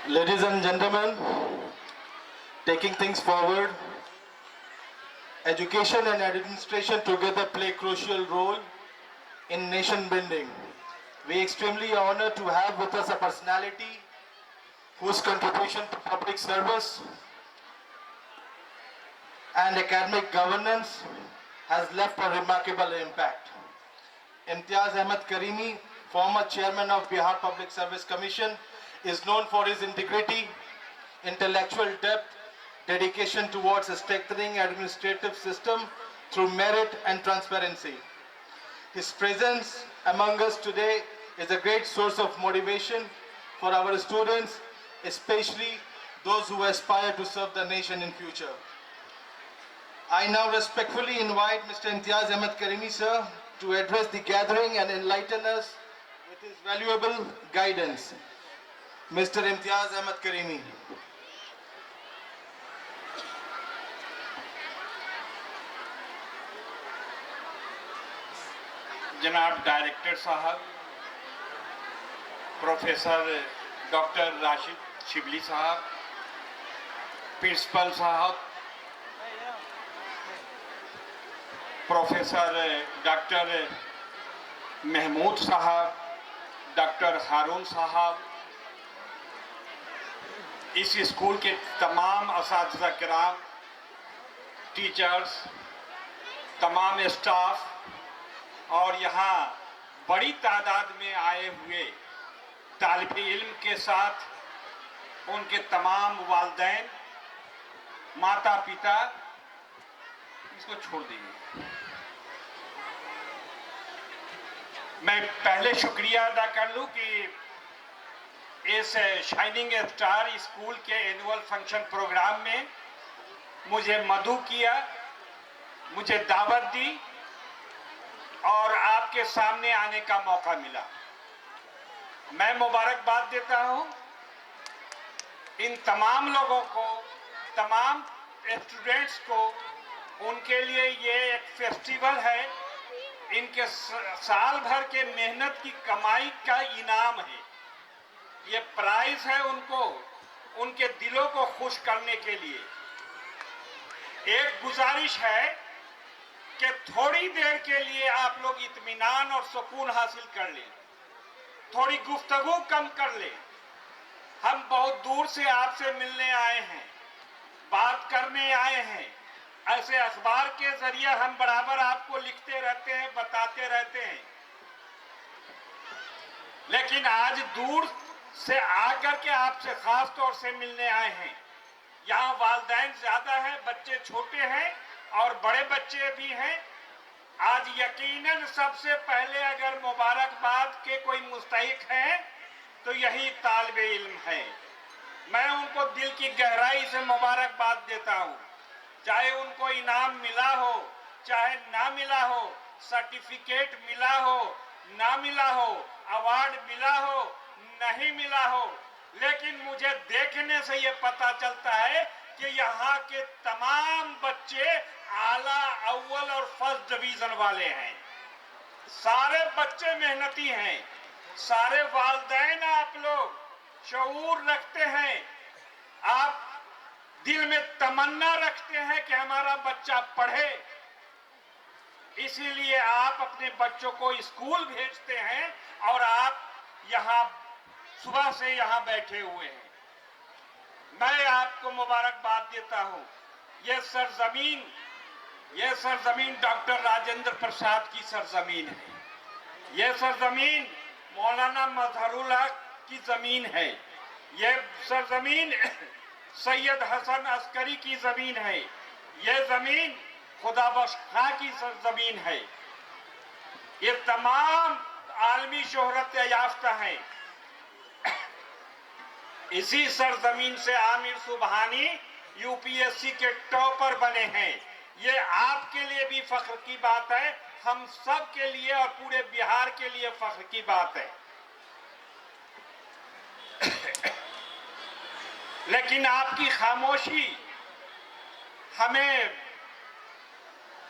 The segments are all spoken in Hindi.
Ladies and gentlemen, taking things forward, education and administration together play a crucial role in nation building. We are extremely honored to have with us a personality whose contribution to public service and academic governance has left a remarkable impact. Imtiaz Ahmed Karimi, former chairman of Bihar Public Service Commission, is known for his integrity, intellectual depth, dedication towards strengthening administrative system through merit and transparency. His presence among us today is a great source of motivation for our students, especially those who aspire to serve the nation in future. I now respectfully invite Mr. Imtiaz Ahmed Karimi, sir, to address the gathering and enlighten us with his valuable guidance. Mr. Imtiaz Ahmed Karimi. जनाब डायरेक्टर साहब, प्रोफेसर डॉक्टर राशिद शिबली साहब, प्रिंसिपल साहब, प्रोफेसर डॉक्टर महमूद साहब, डॉक्टर हारून साहब, इस स्कूल के तमाम असातिज़ा किराम, टीचर्स, तमाम स्टाफ और यहाँ बड़ी तादाद में आए हुए तालिब इल्म के साथ उनके तमाम वालिदैन, माता पिता, इसको छोड़ दीजिए। मैं पहले शुक्रिया अदा कर लूँ कि इस शाइनिंग स्टार स्कूल के एनुअल फंक्शन प्रोग्राम में मुझे मदऊ किया, मुझे दावत दी और आपके सामने आने का मौका मिला। मैं मुबारकबाद देता हूं इन तमाम लोगों को, तमाम स्टूडेंट्स को। उनके लिए ये एक फेस्टिवल है, इनके साल भर के मेहनत की कमाई का इनाम है, ये प्राइज है उनको, उनके दिलों को खुश करने के लिए। एक गुजारिश है कि थोड़ी देर के लिए आप लोग इत्मीनान और सुकून हासिल कर लें, थोड़ी गुफ्तगू कम कर लें। हम बहुत दूर से आपसे मिलने आए हैं, बात करने आए हैं। ऐसे अखबार के जरिए हम बराबर आपको लिखते रहते हैं, बताते रहते हैं, लेकिन आज दूर से आकर के आपसे खास तौर से मिलने आए हैं। यहाँ वालिदैन ज्यादा हैं, बच्चे छोटे हैं और बड़े बच्चे भी हैं। आज यकीनन सबसे पहले अगर मुबारकबाद के कोई मुस्तहिक हैं तो यही तालिब इल्म है। मैं उनको दिल की गहराई से मुबारकबाद देता हूँ, चाहे उनको इनाम मिला हो, चाहे ना मिला हो, सर्टिफिकेट मिला हो, ना मिला हो, अवार्ड मिला हो, नहीं मिला हो, लेकिन मुझे देखने से ये पता चलता है कि यहाँ के तमाम बच्चे आला, अव्वल और फर्स्ट डिवीजन वाले हैं। सारे बच्चे मेहनती हैं, सारे वालिदैन आप लोग शऊर रखते हैं, आप दिल में तमन्ना रखते हैं कि हमारा बच्चा पढ़े, इसीलिए आप अपने बच्चों को स्कूल भेजते हैं और आप यहाँ सुबह से यहाँ बैठे हुए हैं। मैं आपको मुबारकबाद देता हूँ। ये सरजमीन डॉक्टर राजेंद्र प्रसाद की सरजमीन है, ये सरजमीन मौलाना मजहरुल हक की जमीन है, ये सरजमीन सैयद हसन अस्करी की जमीन है, ये जमीन खुदाबख्श खां की जमीन है। ये तमाम आलमी शोहरत याफ्ता हैं। इसी सरजमीन से आमिर सुबहानी यूपीएससी के टॉपर बने हैं। ये आपके लिए भी फख्र की बात है, हम सब के लिए और पूरे बिहार के लिए फख्र की बात है। लेकिन आपकी खामोशी हमें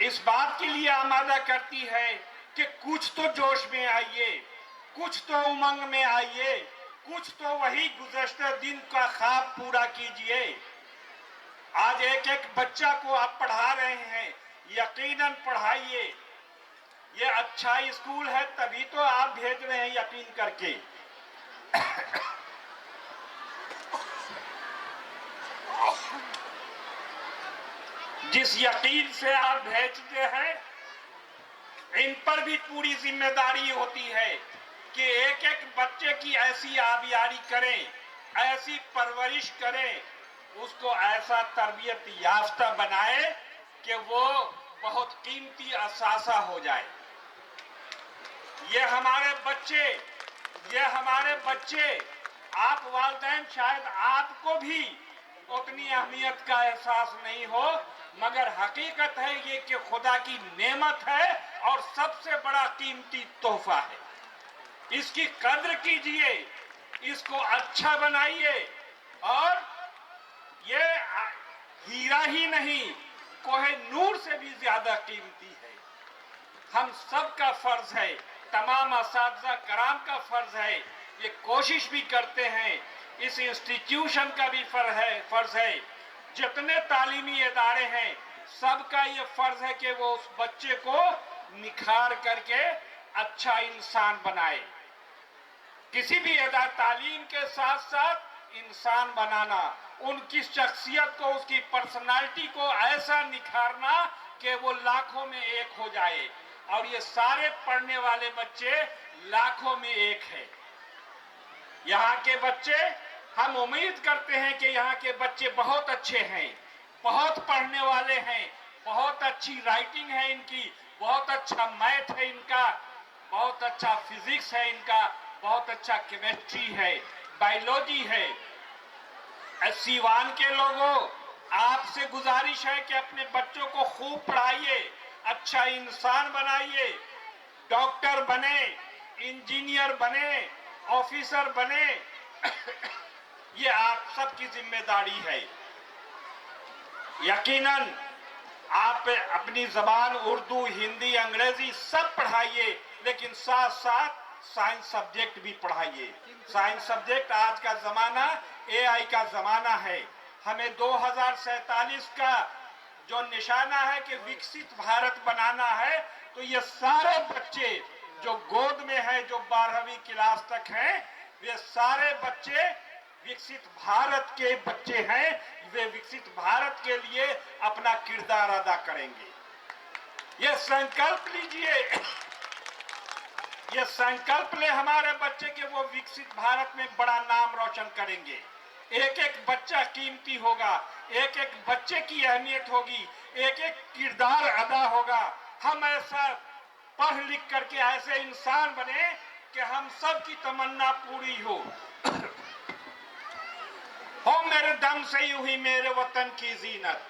इस बात के लिए आमादा करती है कि कुछ तो जोश में आइए, कुछ तो उमंग में आइए, कुछ तो वही गुज़श्ता दिन का ख्वाब पूरा कीजिए। आज एक एक बच्चा को आप पढ़ा रहे हैं, यकीनन पढ़ाइए। ये अच्छा स्कूल है तभी तो आप भेज रहे हैं यकीन करके। जिस यकीन से आप भेजते हैं, इन पर भी पूरी जिम्मेदारी होती है कि एक एक बच्चे की ऐसी आबियारी करें, ऐसी परवरिश करें, उसको ऐसा तरबियत याफ्ता बनाए कि वो बहुत कीमती असासा हो जाए। ये हमारे बच्चे, आप वालिदैन शायद आपको भी उतनी अहमियत का एहसास नहीं हो, मगर हकीकत है ये कि खुदा की नेमत है और सबसे बड़ा कीमती तोहफा है। इसकी कद्र कीजिए, इसको अच्छा बनाइए, और ये हीरा ही नहीं, कोहे नूर से भी ज्यादा कीमती है। हम सब का फर्ज है, तमाम असातिज़ा कराम का फर्ज है, ये कोशिश भी करते हैं, इस इंस्टीट्यूशन का भी फर्ज है, जितने तालीमी इदारे हैं सबका ये फर्ज है कि वो उस बच्चे को निखार करके अच्छा इंसान बनाए। किसी भी तालीम के साथ साथ इंसान बनाना, उनकी शख्सियत को, उसकी पर्सनालिटी को ऐसा निखारना कि वो लाखों में एक हो जाए। और ये सारे पढ़ने वाले बच्चे लाखों में एक है। यहाँ के बच्चे, हम उम्मीद करते हैं कि यहाँ के बच्चे बहुत अच्छे हैं, बहुत पढ़ने वाले हैं, बहुत अच्छी राइटिंग है इनकी, बहुत अच्छा मैथ है इनका, बहुत अच्छा फिजिक्स है इनका, बहुत अच्छा केमिस्ट्री है, बायोलॉजी है। सीवान के लोगों, आपसे गुजारिश है कि अपने बच्चों को खूब पढ़ाइए, अच्छा इंसान बनाइए, डॉक्टर बने, इंजीनियर बने, ऑफिसर बने। ये आप सबकी जिम्मेदारी है। यकीनन आप अपनी जबान उर्दू, हिंदी, अंग्रेजी सब पढ़ाइए, लेकिन साथ साथ साइंस सब्जेक्ट भी पढ़ाइए। साइंस सब्जेक्ट, आज का जमाना एआई का जमाना है। हमें 2047 का जो निशाना है कि विकसित भारत बनाना है, तो ये सारे बच्चे जो गोद में है, जो 12वीं क्लास तक हैं, वे सारे बच्चे विकसित भारत के बच्चे हैं। वे विकसित भारत के लिए अपना किरदार अदा करेंगे। ये संकल्प लीजिए, ये संकल्प ले हमारे बच्चे के, वो विकसित भारत में बड़ा नाम रोशन करेंगे। एक एक बच्चा कीमती होगा, एक एक बच्चे की अहमियत होगी, एक एक किरदार अदा होगा। हम ऐसा पढ़ लिख करके ऐसे इंसान बने कि हम सब की तमन्ना पूरी हो मेरे दम से ही हुई मेरे वतन की जीनत।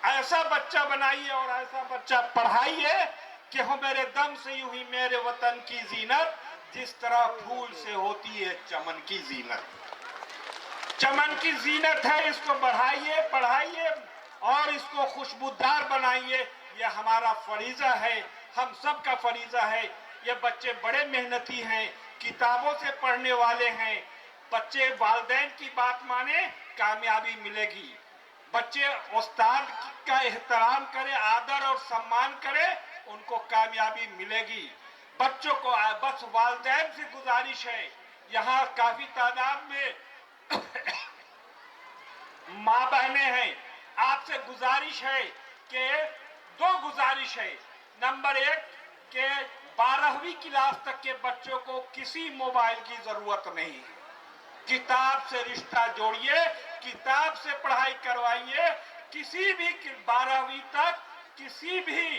ऐसा बच्चा बनाइए और ऐसा बच्चा पढ़ाइए कि हो मेरे दम से ही हुई मेरे वतन की जीनत, जिस तरह फूल से होती है चमन की जीनत। चमन की जीनत है, इसको बढ़ाइए, पढ़ाइए और इसको खुशबूदार बनाइए। यह हमारा फरीजा है, हम सब का फरीजा है। ये बच्चे बड़े मेहनती हैं, किताबों से पढ़ने वाले हैं। बच्चे वालिदैन की बात माने, कामयाबी मिलेगी। बच्चे उस्ताद का एहतराम करे, आदर और सम्मान करे, उनको कामयाबी मिलेगी। बच्चों को बस वालिदैन से गुजारिश है, यहाँ काफी तादाद में माँ बहनें हैं, आपसे गुजारिश है कि दो गुजारिश है। नंबर एक के 12वीं क्लास तक के बच्चों को किसी मोबाइल की जरूरत नहीं है। किताब से रिश्ता जोड़िए, किताब से पढ़ाई करवाइए। किसी भी 12वीं तक किसी भी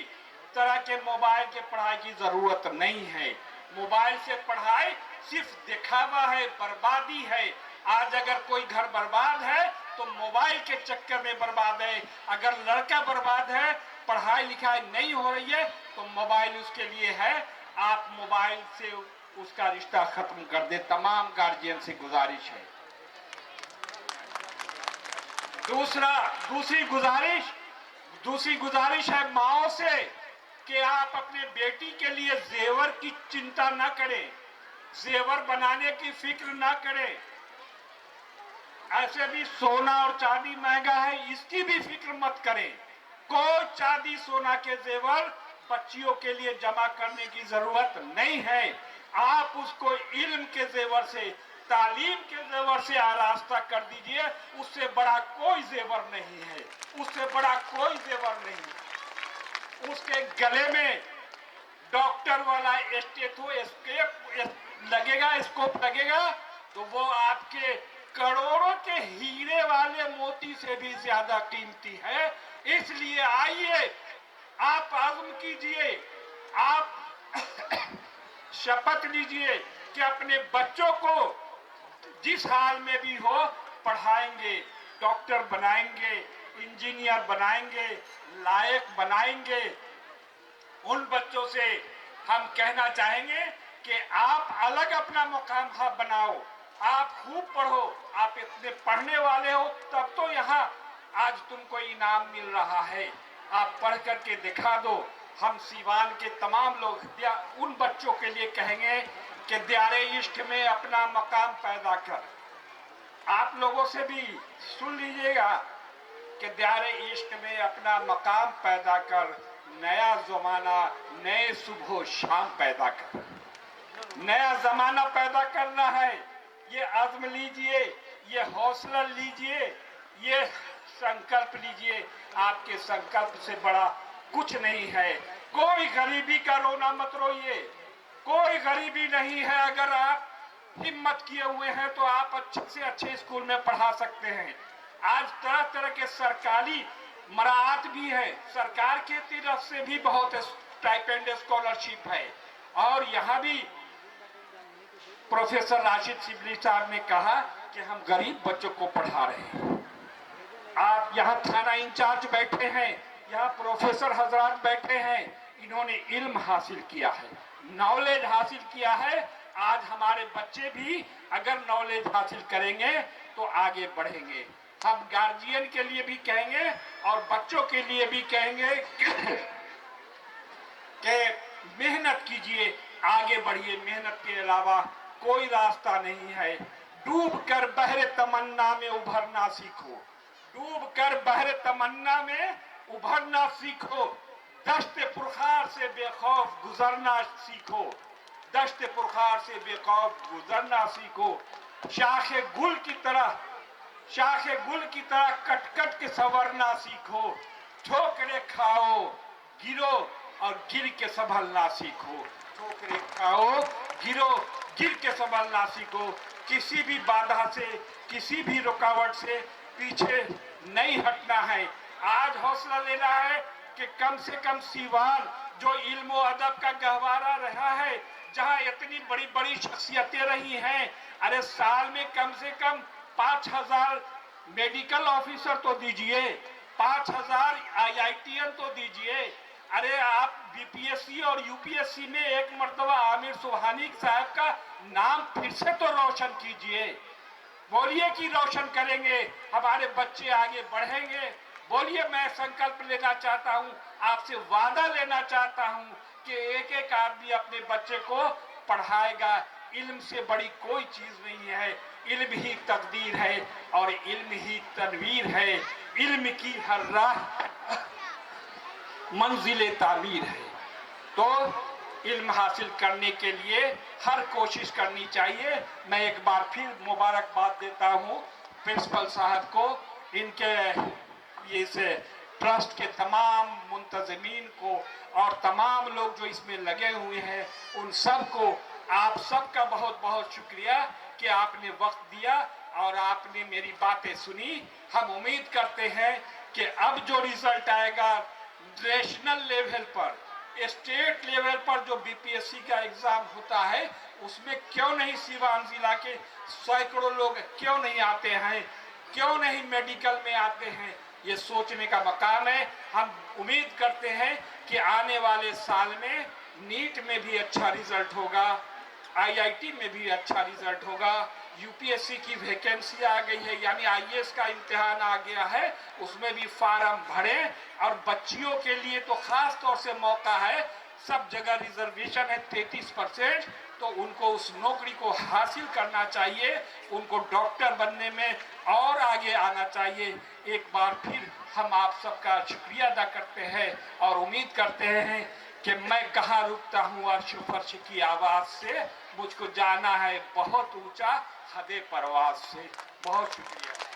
तरह के मोबाइल के पढ़ाई की जरूरत नहीं है। मोबाइल से पढ़ाई सिर्फ दिखावा है, बर्बादी है। आज अगर कोई घर बर्बाद है तो मोबाइल के चक्कर में बर्बाद है। अगर लड़का बर्बाद है, पढ़ाई लिखाई नहीं हो रही है, तो मोबाइल उसके लिए है। आप मोबाइल से उसका रिश्ता खत्म कर दे। तमाम गार्जियन से गुजारिश है। दूसरी गुजारिश है माओ से कि आप अपने बेटी के लिए जेवर की चिंता न करें। जेवर बनाने की फिक्र ना करें। ऐसे भी सोना और चांदी महंगा है, इसकी भी फिक्र मत करें। कोई चांदी सोना के जेवर बच्चियों के लिए जमा करने की जरूरत नहीं है। आप उसको इल्म के जेवर से, तालीम के जेवर से आरास्ता कर दीजिए। उससे बड़ा कोई जेवर नहीं है, उससे बड़ा कोई जेवर नहीं। उसके गले में डॉक्टर वाला स्कोप लगेगा तो वो आपके करोड़ों के हीरे वाले मोती से भी ज्यादा कीमती है। इसलिए आइए, आप आज़म कीजिए, आप शपथ लीजिए कि अपने बच्चों को जिस हाल में भी हो पढ़ाएंगे, डॉक्टर बनाएंगे, इंजीनियर बनाएंगे, लायक बनाएंगे। उन बच्चों से हम कहना चाहेंगे कि आप अलग अपना मुकाम बनाओ, आप खूब पढ़ो। आप इतने पढ़ने वाले हो तब तो यहाँ आज तुमको इनाम मिल रहा है। आप पढ़ करके दिखा दो। हम सीवान के तमाम लोग उन बच्चों के लिए कहेंगे कि द्यारे इश्क में अपना मकाम पैदा कर। आप लोगों से भी सुन लीजिएगा कि द्यारे इश्क में अपना मकाम पैदा कर, नया जमाना नए सुबह शाम पैदा कर। नया जमाना पैदा करना है, ये आज़म लीजिए, ये हौसला लीजिए, ये संकल्प लीजिए। आपके संकल्प से बड़ा कुछ नहीं है। कोई गरीबी का रोना मत रोइए, कोई गरीबी नहीं है। अगर आप हिम्मत किए हुए हैं तो आप अच्छे से अच्छे स्कूल में पढ़ा सकते हैं। आज तरह तरह के सरकारी मराहत भी है, सरकार के तरफ से भी बहुत स्टाइपेंड स्कॉलरशिप है। और यहाँ भी प्रोफेसर राशिद शिबली साहब ने कहा कि हम गरीब बच्चों को पढ़ा रहे हैं। आप यहाँ थाना इंचार्ज बैठे हैं, यहाँ प्रोफेसर हजरात बैठे हैं, इन्होंने इल्म हासिल किया है, नॉलेज हासिल किया है। आज हमारे बच्चे भी अगर नॉलेज हासिल करेंगे तो आगे बढ़ेंगे। हम गार्जियन के लिए भी कहेंगे और बच्चों के लिए भी कहेंगे कि मेहनत कीजिए, आगे बढ़िए। मेहनत के अलावा कोई रास्ता नहीं है। डूब कर बहरे तमन्ना में उभरना सीखो, डूब कर बहरे तमन्ना में उभरना सीखो। दश्ते पुरखार से बेखौफ गुजरना सीखो, दश्ते पुरखार से बेखौफ गुजरना सीखो। शाखे गुल की तरह कट कट के संवरना सीखो। ठोकरे खाओ, गिरो और गिर के संभलना सीखो। ठोकरे खाओ, गिरो, गिर के संभलना सीखो। किसी भी बाधा से, किसी भी रुकावट से पीछे नहीं हटना है। आज हौसला लेना है कि कम से कम सीवान जो इल्म और अदब का गहवारा रहा है, जहां इतनी बड़ी बड़ी शख्सियतें रही हैं, अरे साल में कम से कम 5000 मेडिकल ऑफिसर तो दीजिए, 5000 IITN तो दीजिए। अरे आप बीपीएससी और यूपीएससी में एक मर्तबा आमिर सुबहानी साहब का नाम फिर से तो रोशन कीजिए। बोलिए कि रोशन करेंगे, हमारे बच्चे आगे बढ़ेंगे। बोलिए, मैं संकल्प लेना चाहता हूं, आपसे वादा लेना चाहता हूं कि एक एक आदमी अपने बच्चे को पढ़ाएगा। इल्म से बड़ी कोई चीज नहीं है। इल्म ही तकदीर है और इल्म ही तनवीर है। इल्म की हर राह मंजिल तामीर है। तो इल्म हासिल करने के लिए हर कोशिश करनी चाहिए। मैं एक बार फिर मुबारकबाद देता हूँ प्रिंसिपल साहब को, इनके इस ट्रस्ट के तमाम मुंतजमीन को और तमाम लोग जो इसमें लगे हुए हैं, उन सब को, आप सबका बहुत बहुत शुक्रिया कि आपने वक्त दिया और आपने मेरी बातें सुनी। हम उम्मीद करते हैं कि अब जो रिजल्ट आएगा नेशनल लेवल पर, स्टेट लेवल पर जो बीपीएससी का एग्जाम होता है, उसमें क्यों नहीं सीवान जिला के सैकड़ों लोग क्यों नहीं आते हैं, क्यों नहीं मेडिकल में आते हैं, ये सोचने का मकाम है। हम उम्मीद करते हैं कि आने वाले साल में नीट में भी अच्छा रिजल्ट होगा, आईआईटी में भी अच्छा रिजल्ट होगा। यूपीएससी की वैकेंसी आ गई है, यानी आईएएस का इम्तिहान आ गया है, उसमें भी फार्म भरें। और बच्चियों के लिए तो खास तौर से मौका है, सब जगह रिजर्वेशन है 33%, तो उनको उस नौकरी को हासिल करना चाहिए, उनको डॉक्टर बनने में और आगे आना चाहिए। एक बार फिर हम आप सबका शुक्रिया अदा करते हैं और उम्मीद करते हैं कि मैं कहाँ रुकता हूँ अर्श फर्श की आवाज़ से, मुझको जाना है बहुत ऊंचा हदे परवाज से। बहुत शुक्रिया।